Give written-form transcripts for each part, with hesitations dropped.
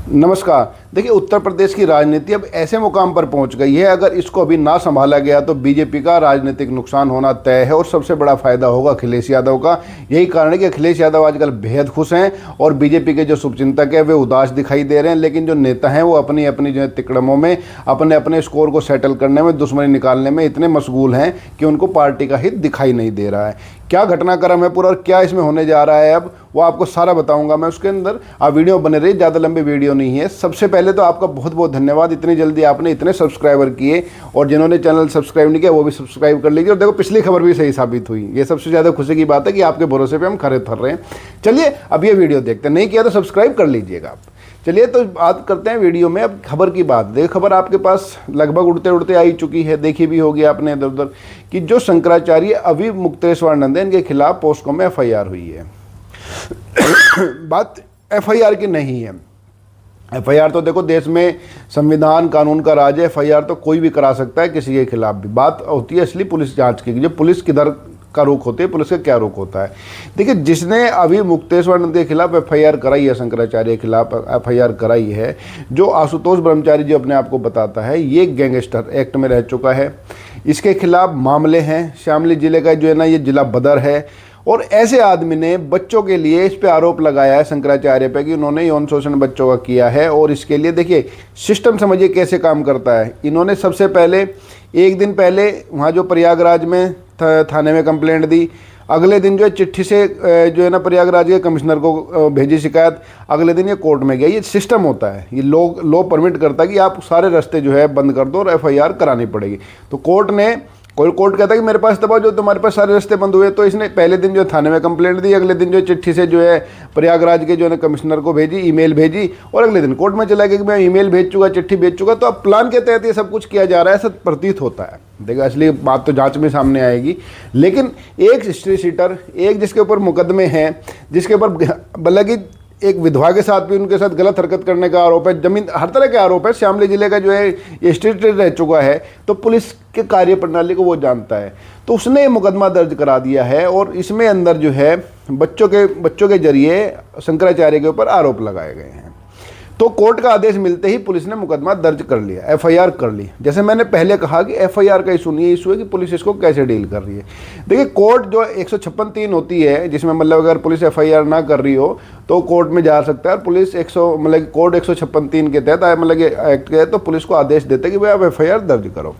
नमस्कार। देखिए, उत्तर प्रदेश की राजनीति अब ऐसे मुकाम पर पहुंच गई है, अगर इसको अभी ना संभाला गया तो बीजेपी का राजनीतिक नुकसान होना तय है और सबसे बड़ा फायदा होगा अखिलेश यादव का। यही कारण है कि अखिलेश यादव आजकल बेहद खुश हैं और बीजेपी के जो शुभचिंतक है वे उदास दिखाई दे रहे हैं, लेकिन जो नेता हैं वो अपनी अपनी जो है तिकड़मों में अपने अपने स्कोर को सेटल करने में, दुश्मनी निकालने में इतने मशगूल हैं कि उनको पार्टी का हित दिखाई नहीं दे रहा है। क्या घटनाक्रम है पूरा और क्या इसमें होने जा रहा है अब वो आपको सारा बताऊंगा मैं उसके अंदर। आप वीडियो बने रही, ज़्यादा लंबी वीडियो नहीं है। सबसे पहले तो आपका बहुत बहुत धन्यवाद, इतनी जल्दी आपने इतने सब्सक्राइबर किए, और जिन्होंने चैनल सब्सक्राइब नहीं किया वो भी सब्सक्राइब कर लीजिए। और देखो, पिछली खबर भी सही साबित हुई। ये सबसे ज़्यादा खुशी की बात है कि आपके भरोसे पर हम खरे उतर रहे हैं। चलिए अब ये वीडियो देखते हैं, नहीं किया तो सब्सक्राइब कर लीजिएगा आप। चलिए तो बात करते हैं वीडियो में अब खबर की बात। देखिए, खबर आपके पास लगभग उड़ते उड़ते आई चुकी है, देखी भी होगी आपने इधर उधर, कि जो शंकराचार्य अभी मुक्तेश्वरानंद है, इनके खिलाफ पोस्को में एफआईआर हुई है। बात एफआईआर की नहीं है। एफआईआर तो देखो, देश में संविधान कानून का राज है, एफआईआर तो कोई भी करा सकता है किसी के खिलाफ भी। बात होती है इसलिए पुलिस जांच की, जो पुलिस किधर का रुख होती है, पुलिस का क्या रुख होता है। देखिए, जिसने अभी मुक्तेश्वरानंद के खिलाफ एफआईआर कराई है, शंकराचार्य के खिलाफ एफआईआर कराई है, जो आशुतोष ब्रह्मचारी जो अपने आप को बताता है, ये गैंगस्टर एक्ट में रह चुका है। इसके खिलाफ मामले हैं। शामली जिले का जो है ना, ये जिला बदर है। और ऐसे आदमी ने बच्चों के लिए इस पे आरोप लगाया है शंकराचार्य पे कि उन्होंने यौन शोषण बच्चों का किया है। और इसके लिए देखिए सिस्टम समझिए कैसे काम करता है। इन्होंने सबसे पहले एक दिन पहले वहाँ जो प्रयागराज में थाने में कंप्लेंट दी, अगले दिन जो है चिट्ठी से जो है ना प्रयागराज के कमिश्नर को भेजी शिकायत, अगले दिन ये कोर्ट में गया। ये सिस्टम होता है, ये लॉ परमिट करता है कि आप सारे रास्ते जो है बंद कर दो और एफआईआर करानी पड़ेगी। तो कोर्ट कहता है कि मेरे पास दबाओ, जो तुम्हारे पास सारे रास्ते बंद हुए। तो इसने पहले दिन जो थाने में कंप्लेंट दी, अगले दिन जो चिट्ठी से जो है प्रयागराज के जो है कमिश्नर को भेजी, ईमेल भेजी, और अगले दिन कोर्ट में चला गया कि मैं ईमेल भेज चुका, चिट्ठी भेज चुका। तो अब प्लान के तहत ये सब कुछ किया जा रहा है, ऐसा प्रतीत होता है। देखो, असली बात तो जांच में सामने आएगी। लेकिन एक हिस्ट्री शीटर, एक जिसके ऊपर मुकदमे हैं, जिसके ऊपर बल्कि एक विधवा के साथ भी उनके साथ गलत हरकत करने का आरोप है, जमीन हर तरह के आरोप है, शामली जिले का जो है ये स्टेट रह चुका है, तो पुलिस के कार्य प्रणाली को वो जानता है। तो उसने ये मुकदमा दर्ज करा दिया है और इसमें अंदर जो है बच्चों के जरिए शंकराचार्य के ऊपर आरोप लगाए गए हैं। तो कोर्ट का आदेश मिलते ही पुलिस ने मुकदमा दर्ज कर लिया, एफआईआर कर ली। जैसे मैंने पहले कहा कि एफआईआर का इशू नहीं है, इशू है कि पुलिस इसको कैसे डील कर रही है। देखिए, कोर्ट जो 156(3) होती है, जिसमें मतलब अगर पुलिस एफआईआर ना कर रही हो तो कोर्ट में जा सकता है। और पुलिस कोर्ट 156(3) के तहत मतलब एक्ट के तहत तो पुलिस को आदेश देते हैं कि भाई आप एफआईआर दर्ज करो।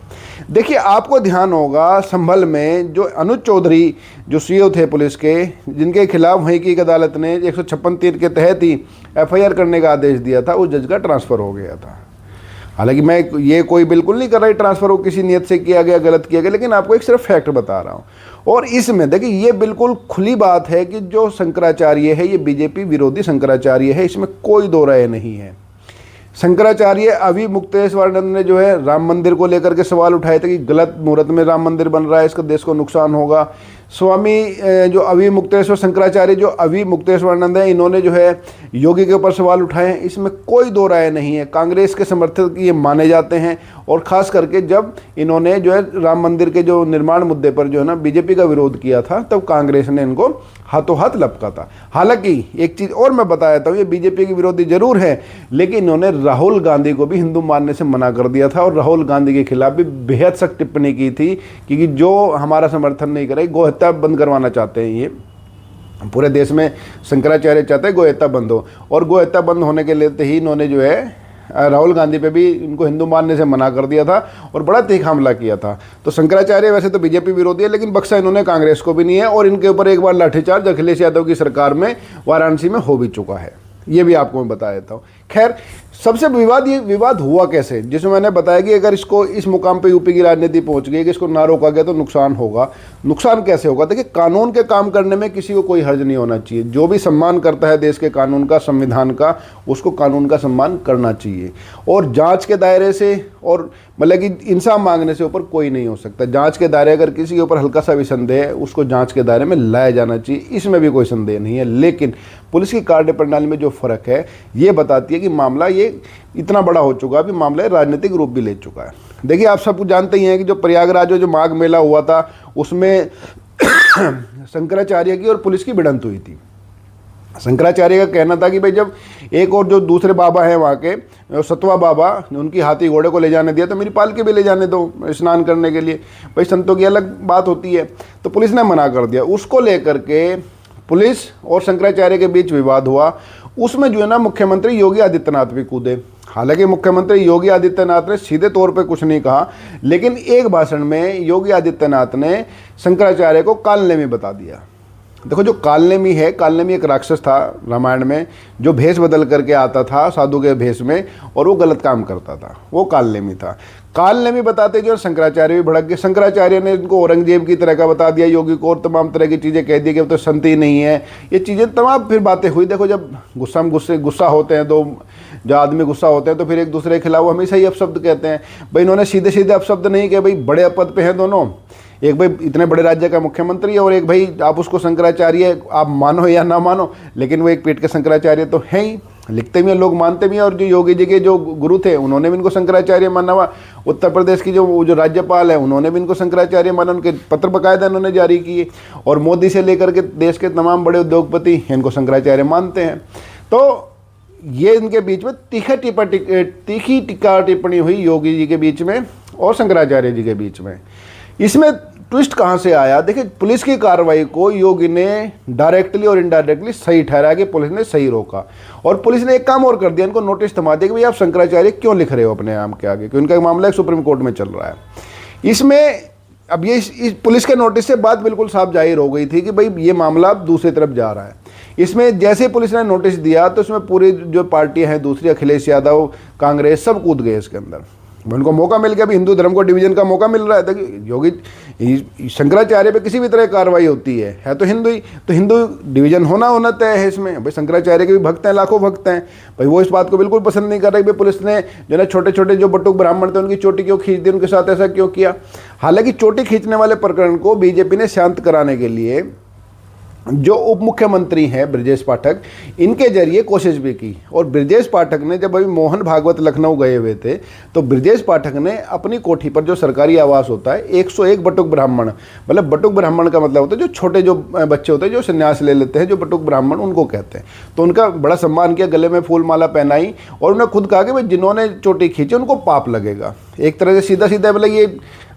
देखिए, आपको ध्यान होगा संभल में जो अनुज चौधरी जो सीओ थे पुलिस के, जिनके खिलाफ वहीं की एक अदालत ने 156(3) के तहत ही एफआईआर करने का आदेश दिया था, उस जज का ट्रांसफ़र हो गया था। हालांकि मैं ये कोई बिल्कुल नहीं कर रहा ट्रांसफ़र हो किसी नियत से किया गया, गलत किया गया, लेकिन आपको एक सिर्फ फैक्ट बता रहा हूँ। और इसमें देखिए ये बिल्कुल खुली बात है कि जो शंकराचार्य है ये बीजेपी विरोधी शंकराचार्य है, इसमें कोई दो राय नहीं है। शंकराचार्य अभी मुक्तेश्वरानंद ने जो है राम मंदिर को लेकर के सवाल उठाए थे कि गलत मुहूर्त में राम मंदिर बन रहा है, इसका देश को नुकसान होगा। स्वामी जो अभी मुक्तेश्वर शंकराचार्य जो अभी मुक्तेश्वरानंद है, इन्होंने जो है योगी के ऊपर सवाल उठाए हैं। इसमें कोई दो राय नहीं है। कांग्रेस के समर्थक ये माने जाते हैं, और ख़ास करके जब इन्होंने जो है राम मंदिर के जो निर्माण मुद्दे पर जो है ना बीजेपी का विरोध किया था, तब कांग्रेस ने इनको हाथों हाथ लपका था। हालांकि एक चीज़ और मैं बताया था, ये बीजेपी के विरोधी जरूर है, लेकिन इन्होंने राहुल गांधी को भी हिंदू मानने से मना कर दिया था और राहुल गांधी के खिलाफ भी बेहद सख्त टिप्पणी की थी कि जो हमारा समर्थन नहीं करे, गोहत्या बंद करवाना चाहते हैं। ये पूरे देश में शंकराचार्य चाहते हैं गोहत्या बंद हो, और गोहत्या बंद होने के लेते ही इन्होंने जो है राहुल गांधी पे भी इनको हिंदू मानने से मना कर दिया था और बड़ा तीखा हमला किया था। तो शंकराचार्य वैसे तो बीजेपी विरोधी है, लेकिन बख्शा इन्होंने कांग्रेस को भी नहीं है, और इनके ऊपर एक बार लाठीचार्ज अखिलेश यादव की सरकार में वाराणसी में हो भी चुका है। ये भी आपको मैं बता देता हूँ। खैर, सबसे विवाद हुआ कैसे, जिसमें मैंने बताया कि अगर इसको इस मुकाम पे यूपी की राजनीति पहुंच गई कि इसको ना रोका गया तो नुकसान होगा। नुकसान कैसे होगा? देखिए, कानून के काम करने में किसी को कोई हर्ज नहीं होना चाहिए। जो भी सम्मान करता है देश के कानून का, संविधान का, उसको कानून का सम्मान करना चाहिए। और जांच के दायरे से और मतलब कि इंसाफ मांगने से ऊपर कोई नहीं हो सकता। जांच के दायरे अगर किसी के ऊपर हल्का सा भी संदेह है, उसको जांच के दायरे में लाया जाना चाहिए, इसमें भी कोई संदेह नहीं है। लेकिन पुलिस की कार्यप्रणाली में जो फर्क है, ये बताती है कि मामला ये इतना बड़ा हो चुका है, अभी मामला राजनीतिक रूप भी ले चुका है। देखिए, आप सब कुछ जानते ही हैं कि जो प्रयागराज में जो माघ मेला हुआ था, उसमें शंकराचार्य की और पुलिस की भिड़ंत हुई थी। शंकराचार्य का कहना था कि भाई जब एक और जो दूसरे बाबा हैं वहाँ के सतवा बाबा, उनकी हाथी घोड़े को ले जाने दिया तो मेरी पालकी भी ले जाने दो स्नान करने के लिए, भाई संतों की अलग बात होती है। तो पुलिस ने मना कर दिया। उसको लेकर के पुलिस और शंकराचार्य के बीच विवाद हुआ। उसमें जो है ना मुख्यमंत्री योगी आदित्यनाथ भी कूदे। हालांकि मुख्यमंत्री योगी आदित्यनाथ ने सीधे तौर पे कुछ नहीं कहा, लेकिन एक भाषण में योगी आदित्यनाथ ने शंकराचार्य को कालनेमी बता दिया। देखो जो कालनेमी है, कालनेमी एक राक्षस था रामायण में, जो भेष बदल करके आता था साधु के भेष में और वो गलत काम करता था, वो कालनेमी था। कालनेमी बताते जो शंकराचार्य भी भड़क गए। शंकराचार्य ने इनको औरंगजेब की तरह का बता दिया योगी को, और तमाम तरह की चीज़ें कह दी कि वो तो संत ही नहीं है, ये चीज़ें तमाम फिर बातें हुई। देखो जब गुस्सा होते हैं, दो जो आदमी गुस्सा होते हैं तो फिर एक दूसरे के खिलाफ हमेशा ही अपशब्द कहते हैं। भाई इन्होंने सीधे सीधे अपशब्द नहीं किया, भाई बड़े पद पे हैं दोनों, एक भाई इतने बड़े राज्य का मुख्यमंत्री है और एक भाई आप उसको शंकराचार्य आप मानो या ना मानो, लेकिन वो एक पेट के शंकराचार्य तो है ही, लिखते भी हैं लोग, मानते भी हैं। और जो योगी जी के जो गुरु थे उन्होंने भी इनको शंकराचार्य माना हुआ। उत्तर प्रदेश की जो राज्यपाल है उन्होंने भी इनको शंकराचार्य माना, उनके पत्र बाकायदा उन्होंने जारी किए। और मोदी से लेकर के देश के तमाम बड़े उद्योगपति इनको शंकराचार्य मानते हैं। तो ये इनके बीच में तीखी टीका टिप्पणी हुई योगी जी के बीच में और शंकराचार्य जी के बीच में। इसमें ट्विस्ट कहाँ से आया? देखिए पुलिस की कार्रवाई को योगी ने डायरेक्टली और इनडायरेक्टली सही ठहराया कि पुलिस ने सही रोका। और पुलिस ने एक काम और कर दिया, इनको नोटिस थमा दिया कि भाई आप शंकराचार्य क्यों लिख रहे हो अपने नाम के आगे, क्योंकि उनका मामला सुप्रीम कोर्ट में चल रहा है। इसमें अब ये इस पुलिस के नोटिस से बात बिल्कुल साफ जाहिर हो गई थी कि भाई ये मामला अब दूसरी तरफ जा रहा है। इसमें जैसे पुलिस ने नोटिस दिया तो इसमें पूरी जो पार्टियां हैं दूसरी, अखिलेश यादव, कांग्रेस, सब कूद गए इसके अंदर। उनको मौका मिल गया, अभी हिंदू धर्म को डिवीजन का मौका मिल रहा है। देखिए योगी शंकराचार्य पे किसी भी तरह कार्रवाई होती है तो हिंदू ही, तो हिंदू डिवीजन होना तय है इसमें। भाई शंकराचार्य के भी भक्त हैं, लाखों भक्त हैं, भाई वो इस बात को बिल्कुल पसंद नहीं कर रहे। भाई पुलिस ने जो ना छोटे छोटे जो बटुक ब्राह्मण थे उनकी चोटी क्यों खींच दी, उनके साथ ऐसा क्यों किया। हालांकि चोटी खींचने वाले प्रकरण को बीजेपी ने शांत कराने के लिए जो उप मुख्यमंत्री हैं ब्रजेश पाठक, इनके जरिए कोशिश भी की। और ब्रजेश पाठक ने जब अभी मोहन भागवत लखनऊ गए हुए थे तो ब्रजेश पाठक ने अपनी कोठी पर जो सरकारी आवास होता है 101 बटुक ब्राह्मण, मतलब बटुक ब्राह्मण का मतलब होता है जो छोटे जो बच्चे होते हैं जो संन्यास ले लेते हैं, जो बटुक ब्राह्मण उनको कहते हैं, तो उनका बड़ा सम्मान किया, गले में फूल माला पहनाई। और उन्होंने खुद कहा कि भाई जिन्होंने चोटी खींची उनको पाप लगेगा। एक तरह से सीधा सीधा बोला ये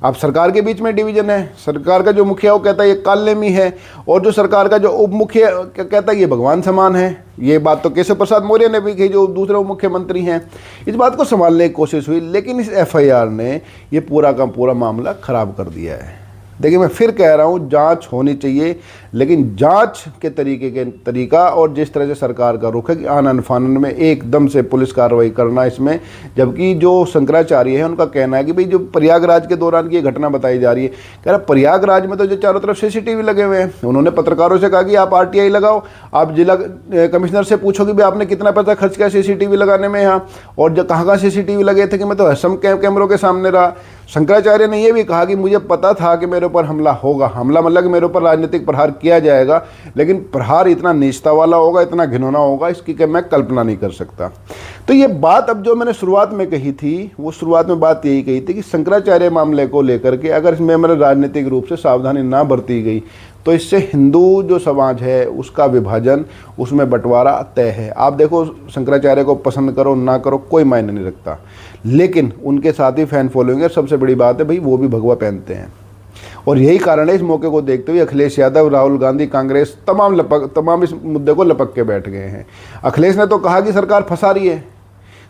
अब सरकार के बीच में डिवीजन है, सरकार का जो मुखिया वो कहता है ये कालनेमी है, और जो सरकार का जो उप मुखिया कहता है ये भगवान समान है। ये बात तो केशव प्रसाद मौर्य ने भी कही, जो दूसरे उप मुख्यमंत्री हैं। इस बात को संभालने की कोशिश हुई, लेकिन इस FIR ने ये पूरा का पूरा मामला खराब कर दिया है। देखिए मैं फिर कह रहा हूँ जांच होनी चाहिए, लेकिन जांच के तरीका और जिस तरह से सरकार का रुख है कि आनन फानन में एकदम से पुलिस कार्रवाई करना इसमें, जबकि जो शंकराचार्य है उनका कहना है कि भाई जो प्रयागराज के दौरान की ये घटना बताई जा रही है, कह रहा प्रयागराज में तो जो चारों तरफ CCTV लगे हुए हैं। उन्होंने पत्रकारों से कहा कि आप RTI लगाओ, आप जिला कमिश्नर से पूछो कि भाई आपने कितना पैसा खर्च किया CCTV लगाने में यहाँ, और जो कहाँ CCTV लगे थे कि मैं तो असम कैमरों के सामने रहा। शंकराचार्य ने यह भी कहा कि मुझे पता था कि मेरे ऊपर हमला होगा, हमला मतलब कि मेरे ऊपर राजनीतिक प्रहार किया जाएगा, लेकिन प्रहार इतना नीचता वाला होगा, इतना घिनौना होगा, इसकी कि मैं कल्पना नहीं कर सकता। तो ये बात अब जो मैंने शुरुआत में कही थी, वो शुरुआत में बात यही कही थी कि शंकराचार्य मामले को लेकर के अगर इसमें मेरे राजनीतिक रूप से सावधानी ना बरती गई तो इससे हिंदू जो समाज है उसका विभाजन, उसमें बंटवारा तय है। आप देखो शंकराचार्य को पसंद करो ना करो कोई मायने नहीं रखता, लेकिन उनके साथ ही फैन फॉलोइंग है। सबसे बड़ी बात है भाई वो भी भगवा पहनते हैं, और यही कारण है इस मौके को देखते हुए अखिलेश यादव, राहुल गांधी, कांग्रेस तमाम इस मुद्दे को लपक के बैठ गए हैं। अखिलेश ने तो कहा कि सरकार फंसा रही है,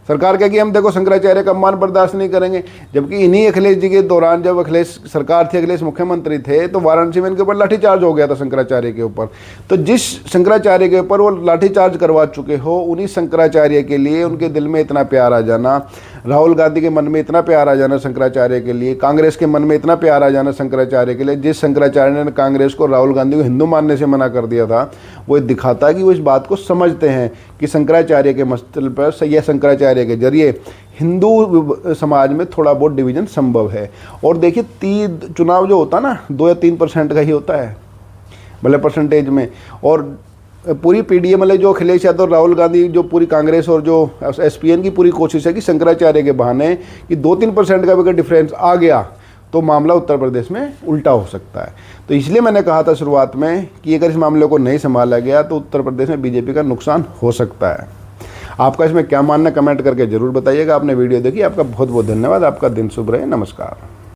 सरकार कहेगी हम देखो शंकराचार्य का अपमान बर्दाश्त नहीं करेंगे, जबकि इन्हीं अखिलेश जी के दौरान जब अखिलेश सरकार थी, अखिलेश मुख्यमंत्री थे, तो वाराणसी में इनके ऊपर लाठीचार्ज हो गया था शंकराचार्य के ऊपर। तो जिस शंकराचार्य के ऊपर वो लाठीचार्ज करवा चुके हो, उन्हीं शंकराचार्य के लिए उनके दिल में इतना प्यार आ जाना, राहुल गांधी के मन में इतना प्यार आ जाना शंकराचार्य के लिए, कांग्रेस के मन में इतना प्यार आ जाना शंकराचार्य के लिए। जिस शंकराचार्य ने कांग्रेस को, राहुल गांधी को हिंदू मानने से मना कर दिया था, वो दिखाता है कि वो इस बात को समझते हैं कि शंकराचार्य के मस्तल पर या शंकराचार्य के जरिए हिंदू समाज में थोड़ा बहुत डिवीजन संभव है। और देखिए चुनाव जो होता है ना 2 या 3% का ही होता है भले परसेंटेज में, और पूरी PDA मतलब जो अखिलेश यादव, राहुल गांधी, जो पूरी कांग्रेस और जो SPN की पूरी कोशिश है कि शंकराचार्य के बहाने कि 2-3% का भी अगर डिफरेंस आ गया तो मामला उत्तर प्रदेश में उल्टा हो सकता है। तो इसलिए मैंने कहा था शुरुआत में कि अगर इस मामले को नहीं संभाला गया तो उत्तर प्रदेश में बीजेपी का नुकसान हो सकता है। आपका इसमें क्या मानना, कमेंट करके ज़रूर बताइएगा। आपने वीडियो देखी, आपका बहुत बहुत धन्यवाद। आपका दिन शुभ रहे। नमस्कार।